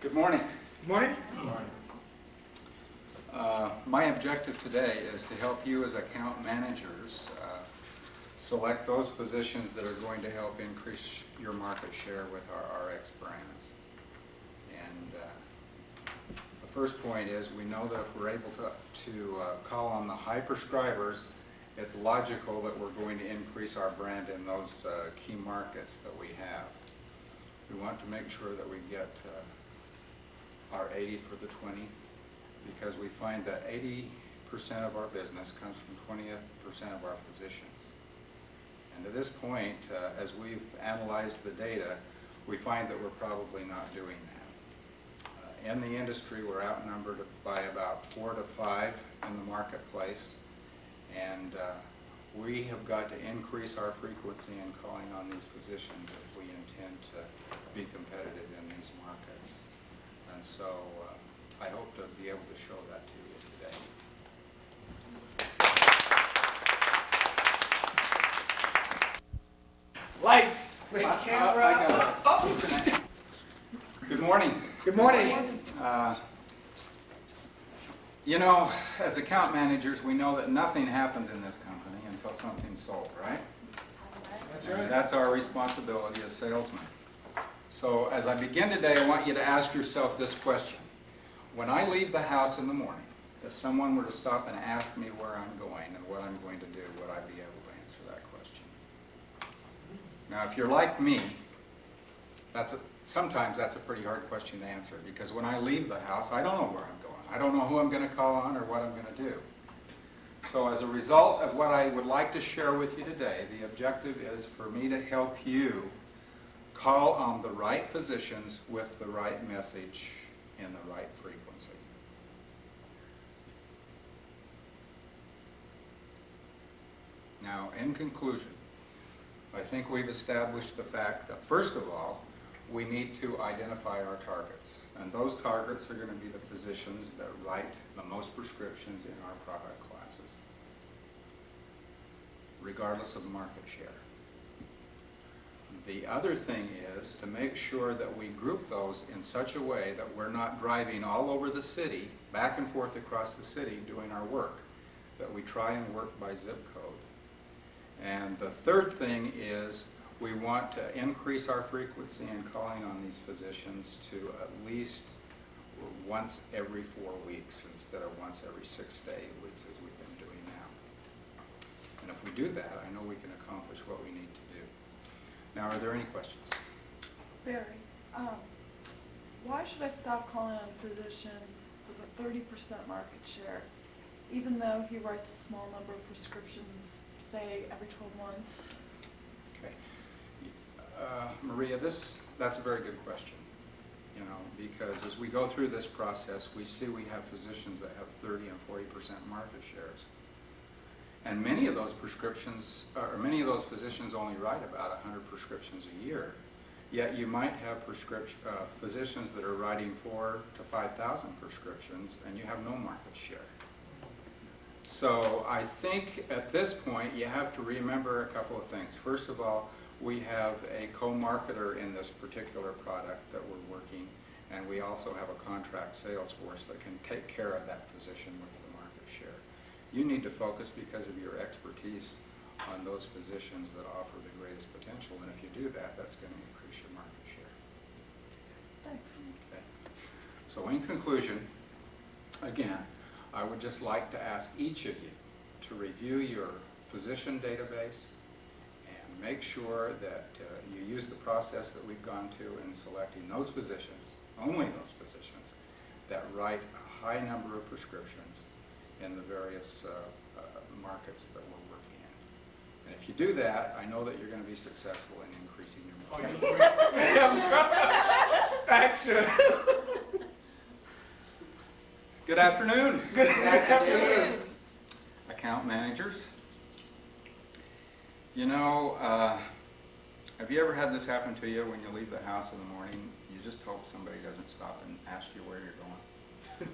Good morning. Good morning. Good morning. My objective today is to help you as account managers select those positions that are going to help increase your market share with our RX brands. And the first point is we know that if we're able to call on the high prescribers, it's logical that we're going to increase our brand in those key markets that we have. We want to make sure that we get our 80 for the 20, because we find that 80% of our business comes from 20% of our physicians. And to this point, as we've analyzed the data, we find that we're probably not doing that. In the industry, we're outnumbered by about 4 to 5 in the marketplace, and we have got to increase our frequency in calling on these physicians if we intend to be competitive in these markets. And so I hope to be able to show that to you today. Lights. I Camera. got it. Good morning. Good morning. You know, as account managers, we know that nothing happens in this company until something's sold, right? That's And right. that's our responsibility as salesmen. So as I begin today, I want you to ask yourself this question. When I leave the house in the morning, if someone were to stop and ask me where I'm going and what I'm going to do, would I be able to answer that question? Now, if you're like me, sometimes that's a pretty hard question to answer, because when I leave the house, I don't know where I'm going. I don't know who I'm going to call on or what I'm going to do. So as a result of what I would like to share with you today, the objective is for me to help you call on the right physicians with the right message in the right frequency. Now, in conclusion, I think we've established the fact that, first of all, we need to identify our targets. And those targets are going to be the physicians that write the most prescriptions in our product classes, regardless of market share. The other thing is to make sure that we group those in such a way that we're not driving all over the city, back and forth across the city doing our work, that we try and work by zip code. And the third thing is we want to increase our frequency in calling on these physicians to at least once every 4 weeks instead of once every 6 to 8 weeks as we've been doing now. And if we do that, I know we can accomplish what we need to do. Now, are there any questions? Barry, why should I stop calling on a physician with a 30% market share, even though he writes a small number of prescriptions, say every 12 months? Okay. Maria, that's a very good question, you know, because as we go through this process, we see we have physicians that have 30 and 40% market shares. And many of those prescriptions, or many of those physicians only write about 100 prescriptions a year. Yet you might have physicians that are writing 4,000 to 5,000 prescriptions, and you have no market share. So I think at this point you have to remember a couple of things. First of all, we have a co-marketer in this particular product that we're working, and we also have a contract sales force that can take care of that physician with the market share. You need to focus, because of your expertise, on those physicians that offer the greatest potential, and if you do that, that's going to increase your market share. Thanks. Okay. So in conclusion, again, I would just like to ask each of you to review your physician database and make sure that you use the process that we've gone to in selecting those physicians, only those physicians, that write a high number of prescriptions in the various markets that we're working in. And if you do that, I know that you're going to be successful in increasing your market. Thanks, Jim. Good afternoon. Good afternoon. Account managers. You know, have you ever had this happen to you when you leave the house in the morning? You just hope somebody doesn't stop and ask you where you're going.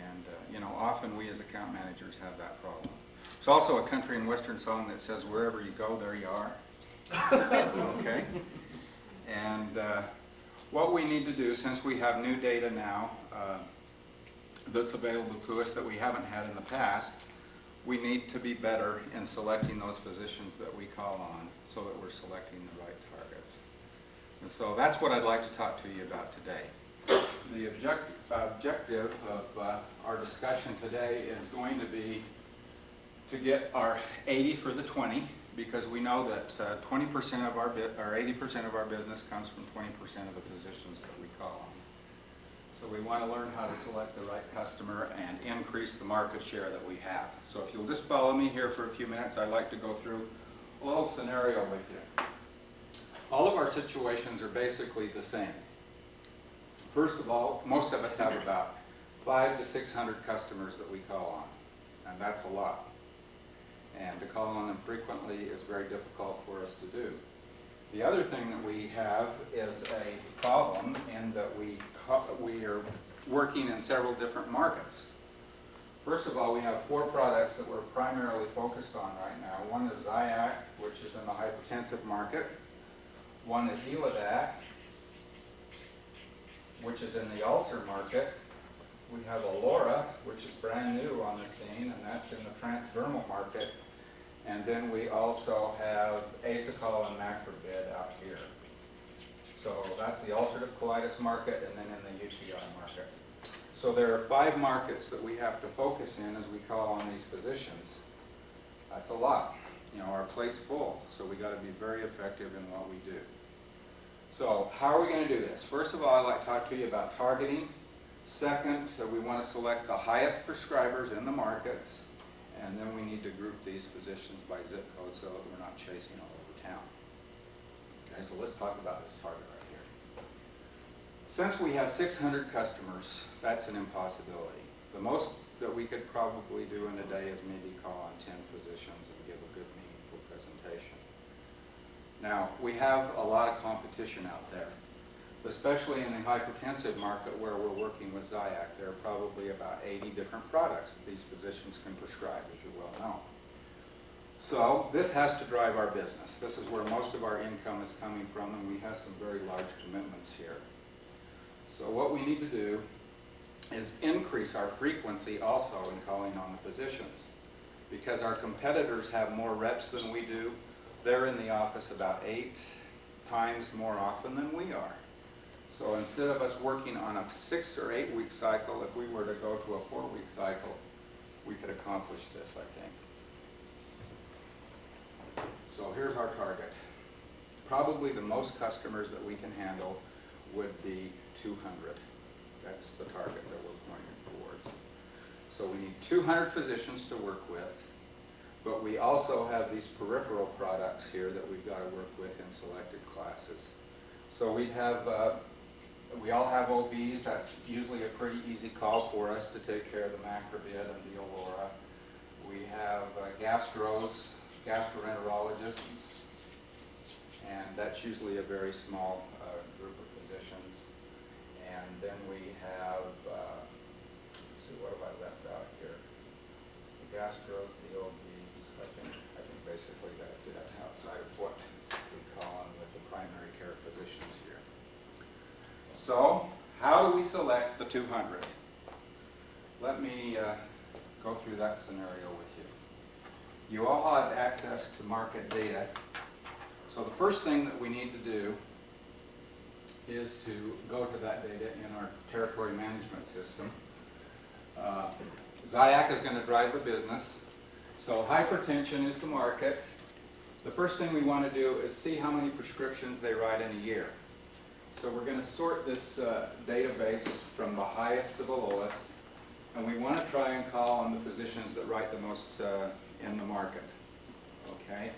And, you know, often we as account managers have that problem. There's also a country and western song that says, wherever you go, there you are. Okay? And what we need to do, since we have new data now that's available to us that we haven't had in the past, we need to be better in selecting those physicians that we call on so that we're selecting the right targets. And so that's what I'd like to talk to you about today. The objective of our discussion today is going to be to get our 80 for the 20, because we know that 20% of our 80% of our business comes from 20% of the physicians that we call on. So we want to learn how to select the right customer and increase the market share that we have. So if you'll just follow me here for a few minutes, I'd like to go through a little scenario with you. All of our situations are basically the same. First of all, most of us have about 500 to 600 customers that we call on, and that's a lot. And to call on them frequently is very difficult for us to do. The other thing that we have is a problem in that we are working in several different markets. First of all, we have 4 products that we're primarily focused on right now. One is Zyac, which is in the hypertensive market. One is Heladac, which is in the ulcer market. We have Alora, which is brand new on the scene, and that's in the transdermal market. And then we also have Asacol and Macrobid out here. So that's the ulcerative colitis market, and then in the UTI market. So there are 5 markets that we have to focus in as we call on these physicians. That's a lot. You know, our plate's full, so we got to be very effective in what we do. So how are we going to do this? First of all, I'd like to talk to you about targeting. Second, we want to select the highest prescribers in the markets. And then we need to group these physicians by zip code so that we're not chasing all over town. Okay, so let's talk about this target right here. Since we have 600 customers, that's an impossibility. The most that we could probably do in a day is maybe call on 10 physicians and give a good, meaningful presentation. Now, we have a lot of competition out there, especially in the hypertensive market where we're working with Zyac. There are probably about 80 different products that these physicians can prescribe, as you well know. So this has to drive our business. This is where most of our income is coming from, and we have some very large commitments here. So what we need to do is increase our frequency also in calling on the physicians. Because our competitors have more reps than we do, they're in the office about 8 times more often than we are. So instead of us working on a 6 or 8 week cycle, if we were to go to a 4-week cycle, we could accomplish this, I think. So here's our target. Probably the most customers that we can handle would be 200. That's the target that we're pointing towards. So we need 200 physicians to work with, but we also have these peripheral products here that we've got to work with in selected classes. So we all have OBs. That's usually a pretty easy call for us to take care of the Macrobid and the Alora. We have gastroenterologists, and that's usually a very small group of physicians. And then we have, let's see, what have I left out here? The gastros, the OBs, I think basically that's it outside of what we call on with the primary care physicians here. So, how do we select the 200? Let me go through that scenario with you. You all have access to market data. So the first thing that we need to do is to go to that data in our territory management system. Zyac is going to drive the business. So hypertension is the market. The first thing we want to do is see how many prescriptions they write in a year. So we're going to sort this database from the highest to the lowest, and we want to try and call on the physicians that write the most in the market. Okay?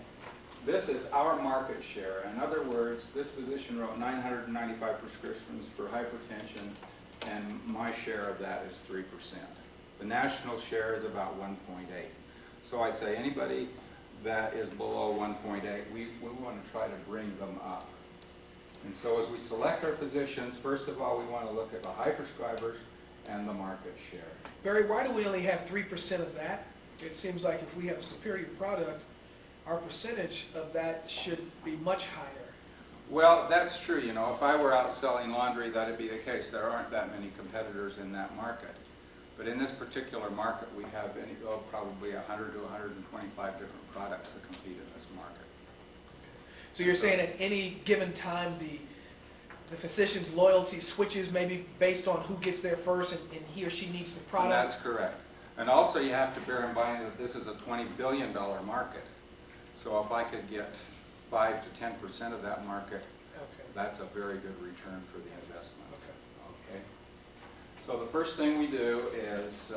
This is our market share. In other words, this physician wrote 995 prescriptions for hypertension, and my share of that is 3%. The national share is about 1.8. So I'd say anybody that is below 1.8, we want to try to bring them up. And so as we select our physicians, first of all, we want to look at the high prescribers and the market share. Barry, why do we only have 3% of that? It seems like if we have a superior product, our percentage of that should be much higher. Well, that's true. You know, if I were out selling laundry, that'd be the case. There aren't that many competitors in that market. But in this particular market, we have probably 100 to 125 different products that compete in this market. So you're saying at any given time, the physician's loyalty switches maybe based on who gets there first and he or she needs the And product? that's correct. And also you have to bear in mind that this is a $20 billion market. So if I could get 5 to 10% of that market, Okay. that's a very good return for the investment. Okay. Okay. So the first thing we do is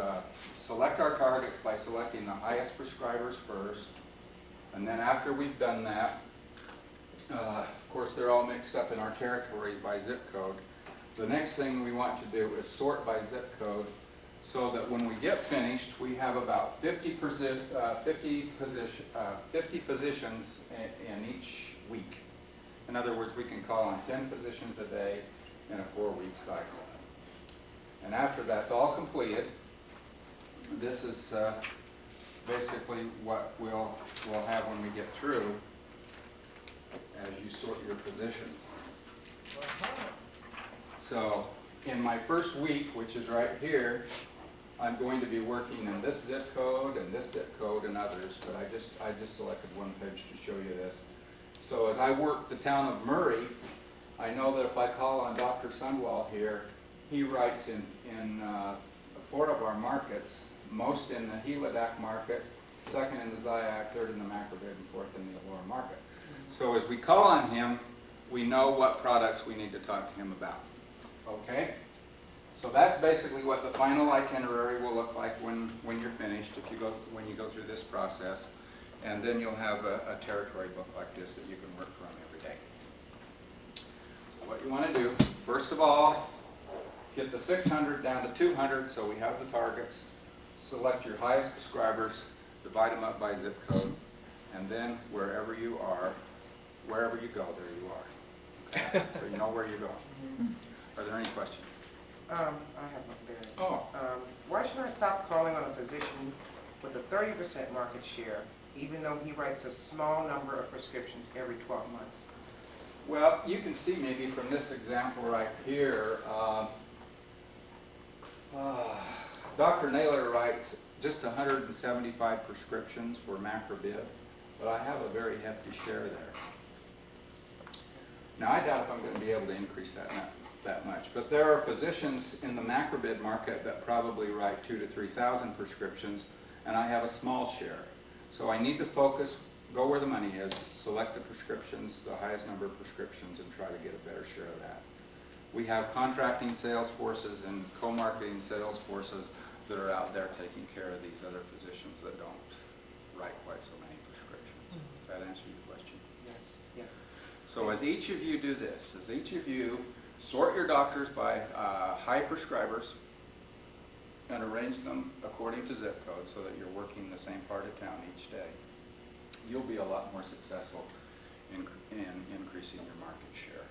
select our targets by selecting the highest prescribers first. And then after we've done that, of course they're all mixed up in our territories by zip code. The next thing we want to do is sort by zip code so that when we get finished, we have about 50 physicians in each week. In other words, we can call on 10 physicians a day in a 4-week cycle. And after that's all completed, this is basically what we'll have when we get through as you sort your physicians. So in my first week, which is right here, I'm going to be working in this zip code and this zip code and others, but I just selected one page to show you this. So as I work the town of Murray, I know that if I call on Dr. Sundwall here, he writes in 4 of our markets, most in the Helidac market, 2nd in the Ziac, 3rd in the Macrobid, and 4th in the Allura market. So as we call on him, we know what products we need to talk to him about. Okay? So that's basically what the final itinerary will look like when you're finished, when you go through this process. And then you'll have a territory book like this that you can work from every day. So what you want to do, first of all, get the 600 down to 200 so we have the targets. Select your highest prescribers, divide them up by zip code, and then wherever you are, wherever you go, there you are. Okay? So you know where you're going. Are there any questions? I have one there. Oh. Why should I stop calling on a physician with a 30% market share, even though he writes a small number of prescriptions every 12 months? Well, you can see maybe from this example right here, Dr. Naylor writes just 175 prescriptions for Macrobid, but I have a very hefty share there. Now, I doubt if I'm going to be able to increase that much, but there are physicians in the Macrobid market that probably write 2,000 to 3,000 prescriptions, and I have a small share. So I need to focus, go where the money is, select the prescriptions, the highest number of prescriptions, and try to get a better share of that. We have contracting sales forces and co-marketing sales forces that are out there taking care of these other physicians that don't write quite so many prescriptions. Does that answer your question? Yes. Yes. So as each of you do this, as each of you sort your doctors by high prescribers and arrange them according to zip code so that you're working the same part of town each day, you'll be a lot more successful in increasing your market share.